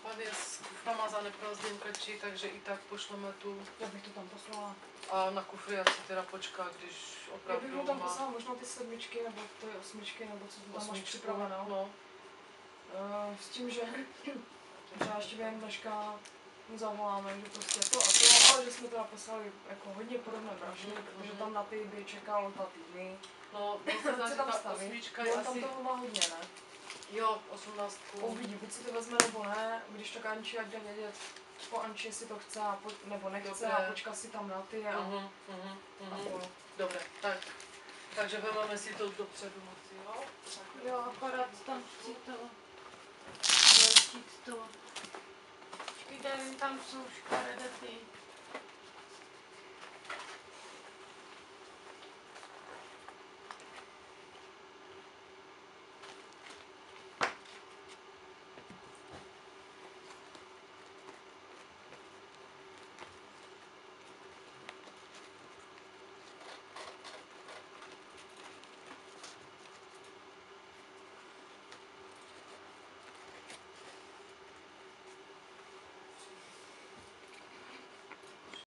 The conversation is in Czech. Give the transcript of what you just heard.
Pan je s kuframa zaneprázdněn Kači, takže i tak pošleme tu. Já bych to tam poslala. A na kufry asi teda počká, když opravdu Já bych mu tam poslala možná ty 7 nebo ty 8, nebo co tu tam máš připraveno. No. S tím, že třeba ještě během dneška mu zavoláme, že prostě to a to, ale že jsme teda poslali jako hodně podobné brašny, protože tam na ty by čekal 2 týdny. No, to se dá, že ta osmička je asi... asi... tam toho má hodně, ne? Jo, 18. Uvidí, buď si to vezme nebo ne, když tak Anči, ať jde vědět po Anči, jestli to chce nebo nechce. Dobré. A počká si tam na ty a... Dobré, tak. Takže vezmeme si to dopředu moci, jo? Jo, akorát tam chci to... Zajistit to. Počkejte, tam jsou škaredé ty.